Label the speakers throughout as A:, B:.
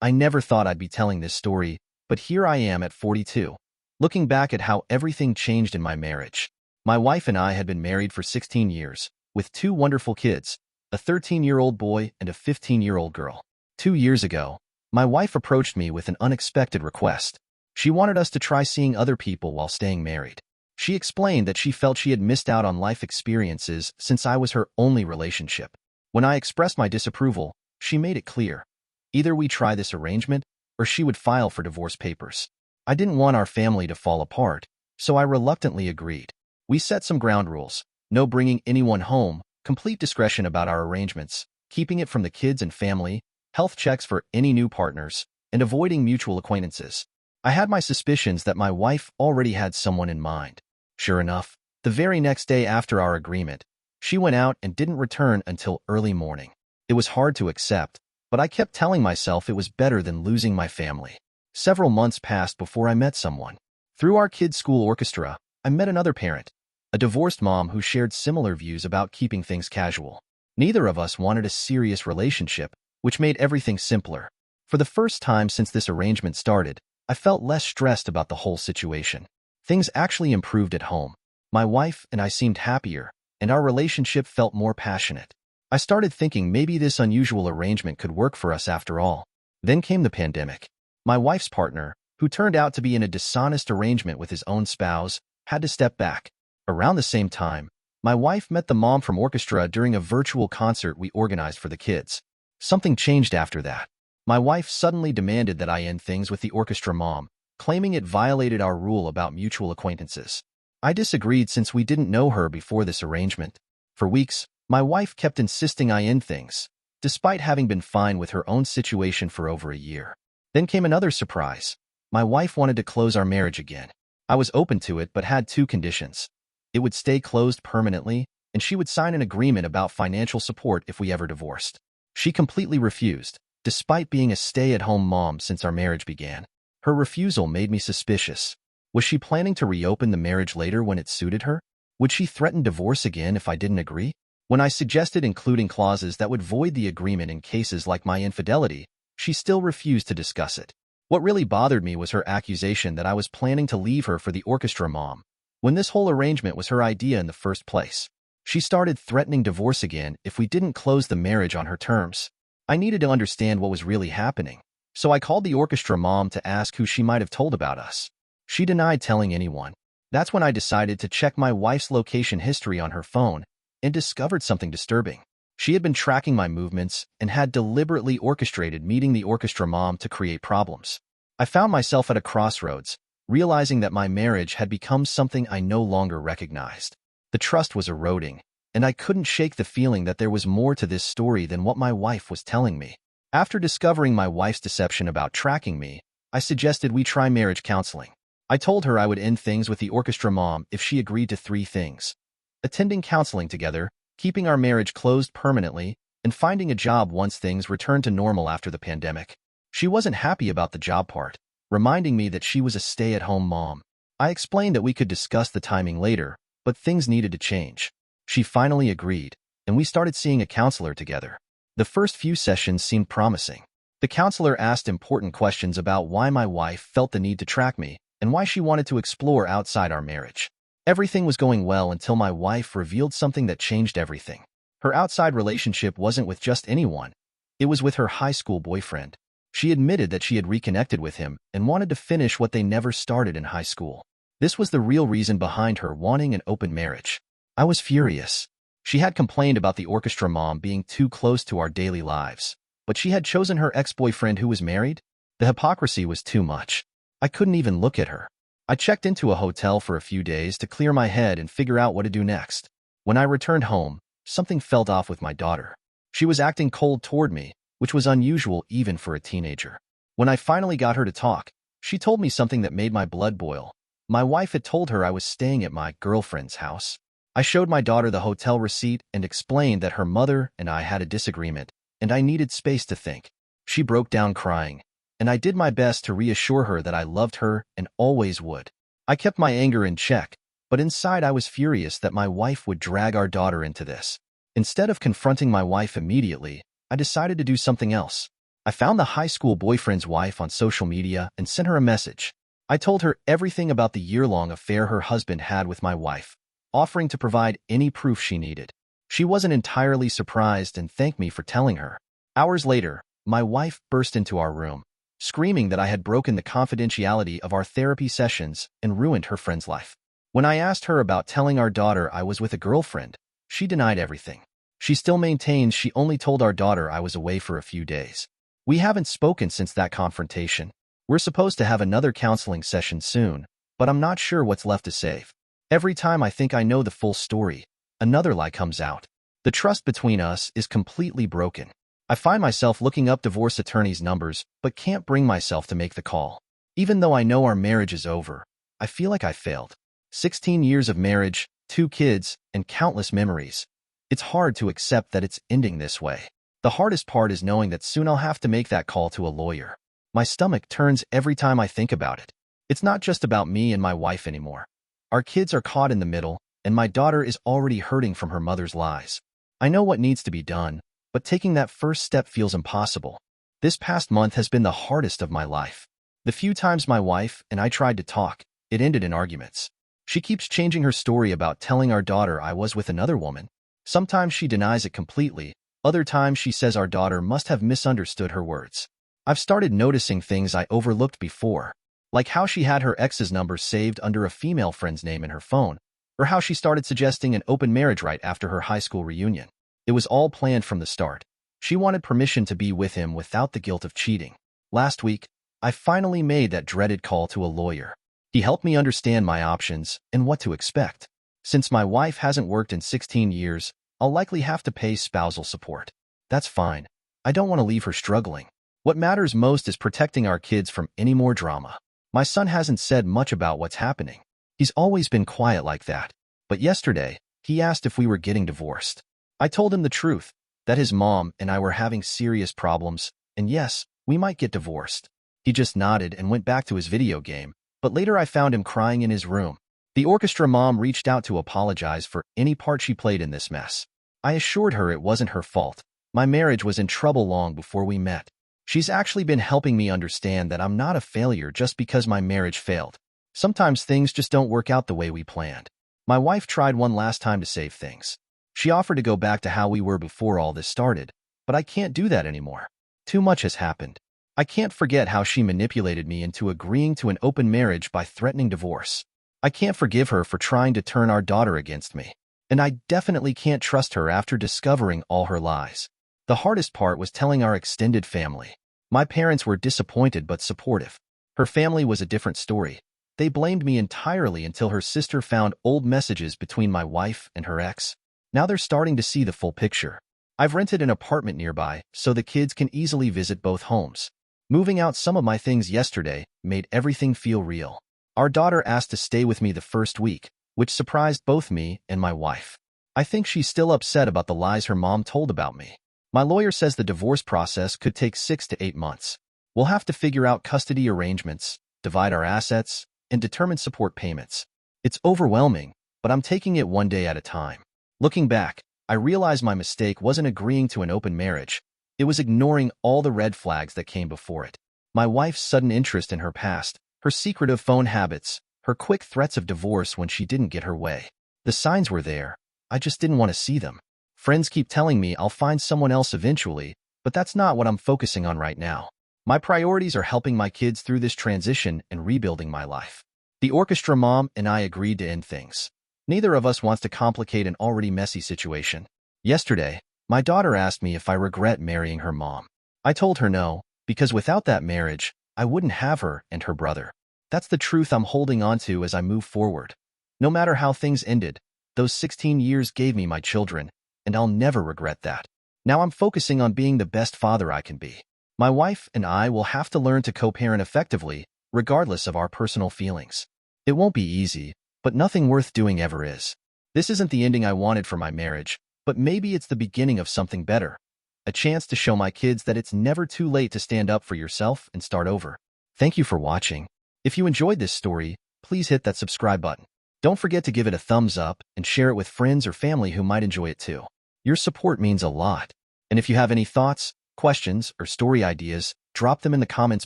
A: I never thought I'd be telling this story, but here I am at 42, looking back at how everything changed in my marriage. My wife and I had been married for 16 years, with 2 wonderful kids, a 13-year-old boy and a 15-year-old girl. 2 years ago, my wife approached me with an unexpected request. She wanted us to try seeing other people while staying married. She explained that she felt she had missed out on life experiences since I was her only relationship. When I expressed my disapproval, she made it clear. Either we try this arrangement, or she would file for divorce papers. I didn't want our family to fall apart, so I reluctantly agreed. We set some ground rules: no bringing anyone home, complete discretion about our arrangements, keeping it from the kids and family, health checks for any new partners, and avoiding mutual acquaintances. I had my suspicions that my wife already had someone in mind. Sure enough, the very next day after our agreement, she went out and didn't return until early morning. It was hard to accept, but I kept telling myself it was better than losing my family. Several months passed before I met someone. Through our kids' school orchestra, I met another parent, a divorced mom who shared similar views about keeping things casual. Neither of us wanted a serious relationship, which made everything simpler. For the first time since this arrangement started, I felt less stressed about the whole situation. Things actually improved at home. My wife and I seemed happier, and our relationship felt more passionate. I started thinking maybe this unusual arrangement could work for us after all. Then came the pandemic. My wife's partner, who turned out to be in a dishonest arrangement with his own spouse, had to step back. Around the same time, my wife met the mom from orchestra during a virtual concert we organized for the kids. Something changed after that. My wife suddenly demanded that I end things with the orchestra mom, claiming it violated our rule about mutual acquaintances. I disagreed since we didn't know her before this arrangement. For weeks, my wife kept insisting I end things, despite having been fine with her own situation for over a year. Then came another surprise. My wife wanted to close our marriage again. I was open to it but had 2 conditions. It would stay closed permanently, and she would sign an agreement about financial support if we ever divorced. She completely refused, despite being a stay-at-home mom since our marriage began. Her refusal made me suspicious. Was she planning to reopen the marriage later when it suited her? Would she threaten divorce again if I didn't agree? When I suggested including clauses that would void the agreement in cases like my infidelity, she still refused to discuss it. What really bothered me was her accusation that I was planning to leave her for the orchestra mom, when this whole arrangement was her idea in the first place. She started threatening divorce again if we didn't close the marriage on her terms. I needed to understand what was really happening, so I called the orchestra mom to ask who she might have told about us. She denied telling anyone. That's when I decided to check my wife's location history on her phone and discovered something disturbing. She had been tracking my movements and had deliberately orchestrated meeting the orchestra mom to create problems. I found myself at a crossroads, realizing that my marriage had become something I no longer recognized. The trust was eroding, and I couldn't shake the feeling that there was more to this story than what my wife was telling me. After discovering my wife's deception about tracking me, I suggested we try marriage counseling. I told her I would end things with the orchestra mom if she agreed to 3 things: attending counseling together, keeping our marriage closed permanently, and finding a job once things returned to normal after the pandemic. She wasn't happy about the job part, reminding me that she was a stay-at-home mom. I explained that we could discuss the timing later, but things needed to change. She finally agreed, and we started seeing a counselor together. The first few sessions seemed promising. The counselor asked important questions about why my wife felt the need to track me and why she wanted to explore outside our marriage. Everything was going well until my wife revealed something that changed everything. Her outside relationship wasn't with just anyone. It was with her high school boyfriend. She admitted that she had reconnected with him and wanted to finish what they never started in high school. This was the real reason behind her wanting an open marriage. I was furious. She had complained about the orchestra mom being too close to our daily lives, but she had chosen her ex-boyfriend who was married? The hypocrisy was too much. I couldn't even look at her. I checked into a hotel for a few days to clear my head and figure out what to do next. When I returned home, something felt off with my daughter. She was acting cold toward me, which was unusual even for a teenager. When I finally got her to talk, she told me something that made my blood boil. My wife had told her I was staying at my girlfriend's house. I showed my daughter the hotel receipt and explained that her mother and I had a disagreement, and I needed space to think. She broke down crying, and I did my best to reassure her that I loved her and always would. I kept my anger in check, but inside I was furious that my wife would drag our daughter into this. Instead of confronting my wife immediately, I decided to do something else. I found the high school boyfriend's wife on social media and sent her a message. I told her everything about the year-long affair her husband had with my wife, offering to provide any proof she needed. She wasn't entirely surprised and thanked me for telling her. Hours later, my wife burst into our room, screaming that I had broken the confidentiality of our therapy sessions and ruined her friend's life. When I asked her about telling our daughter I was with a girlfriend, she denied everything. She still maintains she only told our daughter I was away for a few days. We haven't spoken since that confrontation. We're supposed to have another counseling session soon, but I'm not sure what's left to save. Every time I think I know the full story, another lie comes out. The trust between us is completely broken. I find myself looking up divorce attorneys' numbers, but can't bring myself to make the call. Even though I know our marriage is over, I feel like I failed. 16 years of marriage, 2 kids, and countless memories. It's hard to accept that it's ending this way. The hardest part is knowing that soon I'll have to make that call to a lawyer. My stomach turns every time I think about it. It's not just about me and my wife anymore. Our kids are caught in the middle, and my daughter is already hurting from her mother's lies. I know what needs to be done, but taking that first step feels impossible. This past month has been the hardest of my life. The few times my wife and I tried to talk, it ended in arguments. She keeps changing her story about telling our daughter I was with another woman. Sometimes she denies it completely, other times she says our daughter must have misunderstood her words. I've started noticing things I overlooked before, like how she had her ex's number saved under a female friend's name in her phone, or how she started suggesting an open marriage right after her high school reunion. It was all planned from the start. She wanted permission to be with him without the guilt of cheating. Last week, I finally made that dreaded call to a lawyer. He helped me understand my options and what to expect. Since my wife hasn't worked in 16 years, I'll likely have to pay spousal support. That's fine. I don't want to leave her struggling. What matters most is protecting our kids from any more drama. My son hasn't said much about what's happening. He's always been quiet like that. But yesterday, he asked if we were getting divorced. I told him the truth, that his mom and I were having serious problems, and yes, we might get divorced. He just nodded and went back to his video game, but later I found him crying in his room. The orchestra mom reached out to apologize for any part she played in this mess. I assured her it wasn't her fault. My marriage was in trouble long before we met. She's actually been helping me understand that I'm not a failure just because my marriage failed. Sometimes things just don't work out the way we planned. My wife tried one last time to save things. She offered to go back to how we were before all this started, but I can't do that anymore. Too much has happened. I can't forget how she manipulated me into agreeing to an open marriage by threatening divorce. I can't forgive her for trying to turn our daughter against me. And I definitely can't trust her after discovering all her lies. The hardest part was telling our extended family. My parents were disappointed but supportive. Her family was a different story. They blamed me entirely until her sister found old messages between my wife and her ex. Now they're starting to see the full picture. I've rented an apartment nearby so the kids can easily visit both homes. Moving out some of my things yesterday made everything feel real. Our daughter asked to stay with me the first week, which surprised both me and my wife. I think she's still upset about the lies her mom told about me. My lawyer says the divorce process could take 6 to 8 months. We'll have to figure out custody arrangements, divide our assets, and determine support payments. It's overwhelming, but I'm taking it one day at a time. Looking back, I realized my mistake wasn't agreeing to an open marriage. It was ignoring all the red flags that came before it. My wife's sudden interest in her past, her secretive phone habits, her quick threats of divorce when she didn't get her way. The signs were there. I just didn't want to see them. Friends keep telling me I'll find someone else eventually, but that's not what I'm focusing on right now. My priorities are helping my kids through this transition and rebuilding my life. The orchestra mom and I agreed to end things. Neither of us wants to complicate an already messy situation. Yesterday, my daughter asked me if I regret marrying her mom. I told her no, because without that marriage, I wouldn't have her and her brother. That's the truth I'm holding on to as I move forward. No matter how things ended, those 16 years gave me my children, and I'll never regret that. Now I'm focusing on being the best father I can be. My wife and I will have to learn to co-parent effectively, regardless of our personal feelings. It won't be easy, but nothing worth doing ever is. This isn't the ending I wanted for my marriage, but maybe it's the beginning of something better. A chance to show my kids that it's never too late to stand up for yourself and start over. Thank you for watching. If you enjoyed this story, please hit that subscribe button. Don't forget to give it a thumbs up and share it with friends or family who might enjoy it too. Your support means a lot. And if you have any thoughts, questions, or story ideas, drop them in the comments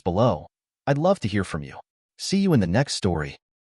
A: below. I'd love to hear from you. See you in the next story.